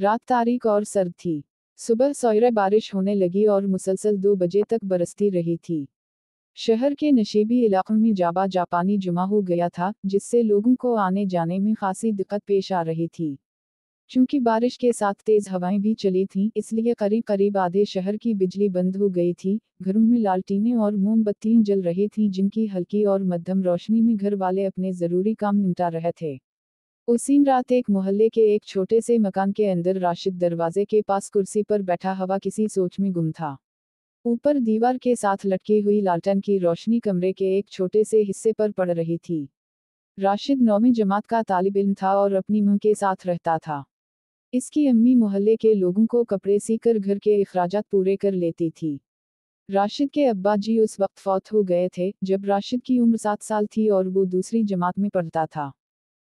रात तारीक और सर्द थी। सुबह सवेरे बारिश होने लगी और मुसलसल 2 बजे तक बरसती रही थी। शहर के नशीबी इलाकों में जापानी जमा हो गया था, जिससे लोगों को आने जाने में खासी दिक्कत पेश आ रही थी। चूंकि बारिश के साथ तेज हवाएं भी चली थीं, इसलिए करीब करीब आधे शहर की बिजली बंद हो गई थी। घरों में लालटेनें और मोमबत्तियां जल रही थीं, जिनकी हल्की और मध्यम रोशनी में घर वाले अपने जरूरी काम निपटा रहे थे। उसी रात एक मोहल्ले के एक छोटे से मकान के अंदर राशिद दरवाजे के पास कुर्सी पर बैठा हुआ किसी सोच में गुम था। ऊपर दीवार के साथ लटकी हुई लालटेन की रोशनी कमरे के एक छोटे से हिस्से पर पड़ रही थी। राशिद 9वीं जमात का तालिब इल्म था और अपनी मां के साथ रहता था। इसकी अम्मी मोहल्ले के लोगों को कपड़े सीकर घर के अखराजात पूरे कर लेती थी। राशिद के अब्बा जी उस वक्त फौत हो गए थे, जब राशिद की उम्र 7 साल थी और वो दूसरी जमात में पढ़ता था।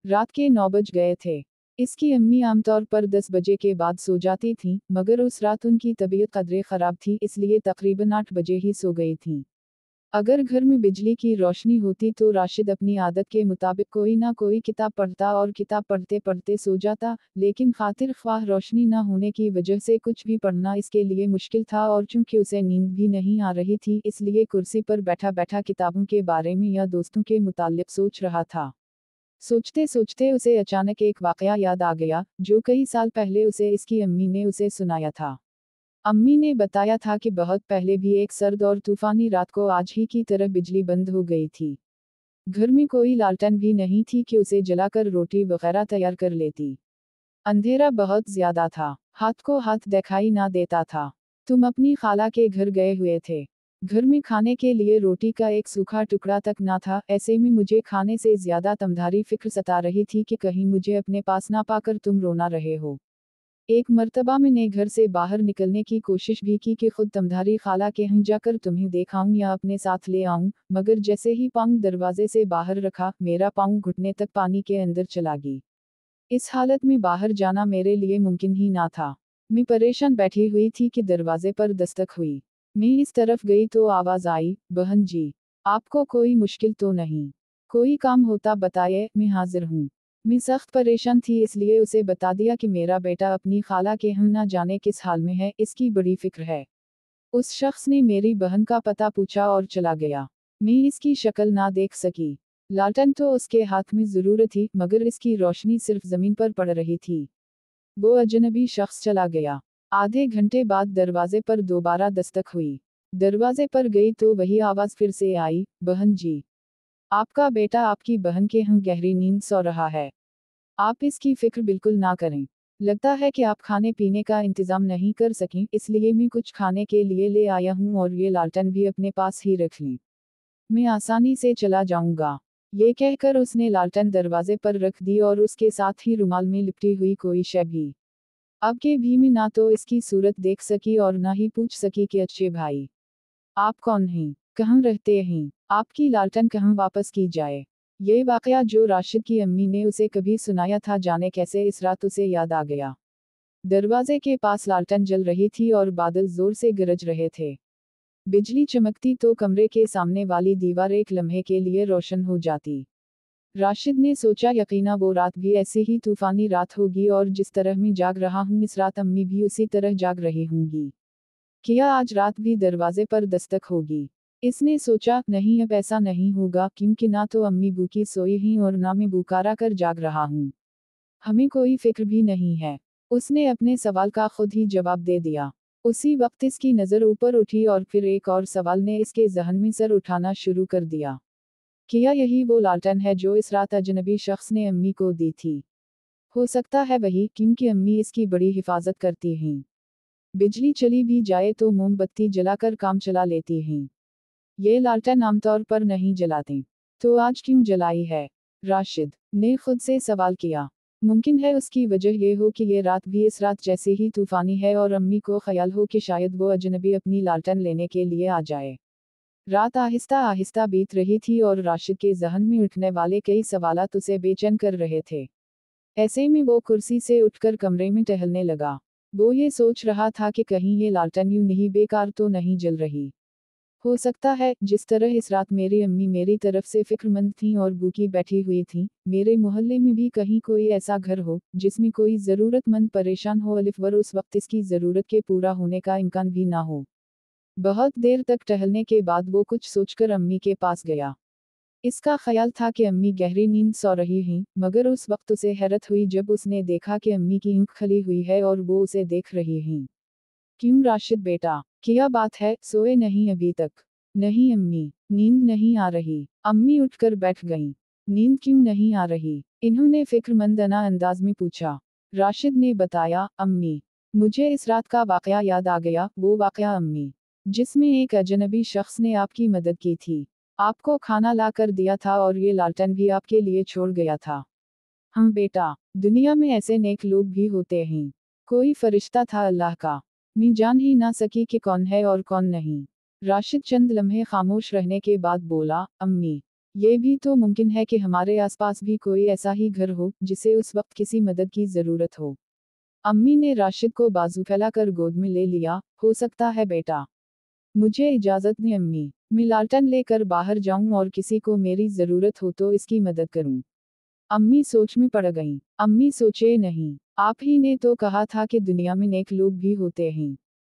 रात के 9 बज गए थे। इसकी अम्मी आमतौर पर 10 बजे के बाद सो जाती थीं, मगर उस रात उनकी तबीयत कदरे ख़राब थी, इसलिए तकरीबन 8 बजे ही सो गई थीं। अगर घर में बिजली की रोशनी होती तो राशिद अपनी आदत के मुताबिक कोई ना कोई किताब पढ़ता और किताब पढ़ते पढ़ते सो जाता, लेकिन खातिर ख्वाह रोशनी न होने की वजह से कुछ भी पढ़ना इसके लिए मुश्किल था और चूंकि उसे नींद भी नहीं आ रही थी, इसलिए कुर्सी पर बैठा बैठा किताबों के बारे में या दोस्तों के मुताल्लिक सोच रहा था। सोचते सोचते उसे अचानक एक वाकया याद आ गया, जो कई साल पहले उसे इसकी अम्मी ने उसे सुनाया था। अम्मी ने बताया था कि बहुत पहले भी एक सर्द और तूफानी रात को आज ही की तरह बिजली बंद हो गई थी। घर में कोई लालटेन भी नहीं थी कि उसे जलाकर रोटी वगैरह तैयार कर लेती। अंधेरा बहुत ज्यादा था, हाथ को हाथ दिखाई ना देता था। तुम अपनी खाला के घर गए हुए थे। घर में खाने के लिए रोटी का एक सूखा टुकड़ा तक ना था। ऐसे में मुझे खाने से ज्यादा तुम्हारी फिक्र सता रही थी कि कहीं मुझे अपने पास ना पाकर तुम रोना रहे हो। एक मर्तबा मैंने घर से बाहर निकलने की कोशिश भी की कि खुद तुम्हारी खाला के यहाँ जाकर तुम्हें देखाऊं या अपने साथ ले आऊं, मगर जैसे ही पांव दरवाजे से बाहर रखा, मेरा पांव घुटने तक पानी के अंदर चला गई। इस हालत में बाहर जाना मेरे लिए मुमकिन ही ना था। मैं परेशान बैठी हुई थी कि दरवाजे पर दस्तक हुई। मैं इस तरफ गई तो आवाज आई, बहन जी, आपको कोई मुश्किल तो नहीं? कोई काम होता बताइए, मैं हाजिर हूँ। मैं सख्त परेशान थी, इसलिए उसे बता दिया कि मेरा बेटा अपनी खाला के यहाँ ना जाने किस हाल में है, इसकी बड़ी फिक्र है। उस शख्स ने मेरी बहन का पता पूछा और चला गया। मैं इसकी शक्ल ना देख सकी। लालटेन तो उसके हाथ में जरूर थी, मगर इसकी रोशनी सिर्फ जमीन पर पड़ रही थी। वो अजनबी शख्स चला गया। आधे घंटे बाद दरवाजे पर दोबारा दस्तक हुई। दरवाजे पर गई तो वही आवाज फिर से आई, बहन जी, आपका बेटा आपकी बहन के यहाँ गहरी नींद सो रहा है। आप इसकी फिक्र बिल्कुल ना करें। लगता है कि आप खाने पीने का इंतजाम नहीं कर सकें, इसलिए मैं कुछ खाने के लिए ले आया हूँ और ये लालटेन भी अपने पास ही रख लें। मैं आसानी से चला जाऊंगा। ये कहकर उसने लालटेन दरवाजे पर रख दी और उसके साथ ही रुमाल में लिपटी हुई कोई शय भी। अब के भी मैं ना तो इसकी सूरत देख सकी और ना ही पूछ सकी कि अच्छे भाई, आप कौन हैं, कहाँ रहते हैं, आपकी लालटेन कहाँ वापस की जाए। ये वाकया जो राशिद की अम्मी ने उसे कभी सुनाया था, जाने कैसे इस रात उसे याद आ गया। दरवाजे के पास लालटेन जल रही थी और बादल जोर से गरज रहे थे। बिजली चमकती तो कमरे के सामने वाली दीवार एक लम्हे के लिए रोशन हो जाती। राशिद ने सोचा, यकीना वो रात भी ऐसी ही तूफानी रात होगी और जिस तरह मैं जाग रहा हूँ इस रात अम्मी भी उसी तरह जाग रही होंगी। क्या आज रात भी दरवाजे पर दस्तक होगी? इसने सोचा, नहीं अब ऐसा नहीं होगा, क्योंकि ना तो अम्मी भूखी सोई हैं और ना मैं भूखारा कर जाग रहा हूँ। हमें कोई फिक्र भी नहीं है। उसने अपने सवाल का खुद ही जवाब दे दिया। उसी वक्त इसकी नज़र ऊपर उठी और फिर एक और सवाल ने इसके जहन में सर उठाना शुरू कर दिया। क्या यही वो लालटेन है जो इस रात अजनबी शख्स ने अम्मी को दी थी? हो सकता है वही, क्योंकि अम्मी इसकी बड़ी हिफाजत करती हैं। बिजली चली भी जाए तो मोमबत्ती जलाकर काम चला लेती हैं। ये लालटेन आमतौर पर नहीं जलाते, तो आज क्यों जलाई है? राशिद ने खुद से सवाल किया। मुमकिन है उसकी वजह यह हो कि ये रात भी इस रात जैसी ही तूफानी है और अम्मी को ख्याल हो कि शायद वो अजनबी अपनी लालटेन लेने के लिए आ जाए। रात आहिस्ता आहिस्ता बीत रही थी और राशिद के जहन में उठने वाले कई सवालात उसे बेचैन कर रहे थे। ऐसे में वो कुर्सी से उठकर कमरे में टहलने लगा। वो ये सोच रहा था कि कहीं ये लालटेन यूं नहीं बेकार तो नहीं जल रही। हो सकता है, जिस तरह इस रात मेरी अम्मी मेरी तरफ से फिक्रमंद थीं और भूखी बैठी हुई थीं, मेरे मोहल्ले में भी कहीं कोई ऐसा घर हो, जिसमें कोई ज़रूरतमंद परेशान हो अलिफ़ उस वक्त इसकी ज़रूरत के पूरा होने का इम्कान भी ना हो। बहुत देर तक टहलने के बाद वो कुछ सोचकर अम्मी के पास गया। इसका ख्याल था कि अम्मी गहरी नींद सो रही हैं, मगर उस वक्त उसे हैरत हुई जब उसने देखा कि अम्मी की आंख खुली हुई है और वो उसे देख रही हैं। क्यों राशिद बेटा, क्या बात है, सोए नहीं अभी तक? नहीं अम्मी, नींद नहीं आ रही। अम्मी उठकर बैठ गईं। नींद क्यों नहीं आ रही? इन्होंने फिक्रमंदाना अंदाज में पूछा। राशिद ने बताया, अम्मी, मुझे इस रात का वाकया याद आ गया, वो वाकया अम्मी, जिसमें एक अजनबी शख्स ने आपकी मदद की थी। आपको खाना ला कर दिया था और ये लालटेन भी आपके लिए छोड़ गया था। हाँ बेटा, दुनिया में ऐसे नेक लोग भी होते हैं। कोई फरिश्ता था अल्लाह का। मैं जान ही ना सकी कि कौन है और कौन नहीं। राशिद चंद लम्हे खामोश रहने के बाद बोला, अम्मी, ये भी तो मुमकिन है कि हमारे आसपास भी कोई ऐसा ही घर हो, जिसे उस वक्त किसी मदद की ज़रूरत हो। अम्मी ने राशिद को बाजू फैलाकर गोद में ले लिया। हो सकता है बेटा। मुझे इजाज़त दें अम्मी, मैं लालटेन लेकर बाहर जाऊं और किसी को मेरी ज़रूरत हो तो इसकी मदद करूं। अम्मी सोच में पड़ गईं। अम्मी सोचे नहीं, आप ही ने तो कहा था कि दुनिया में नेक लोग भी होते हैं।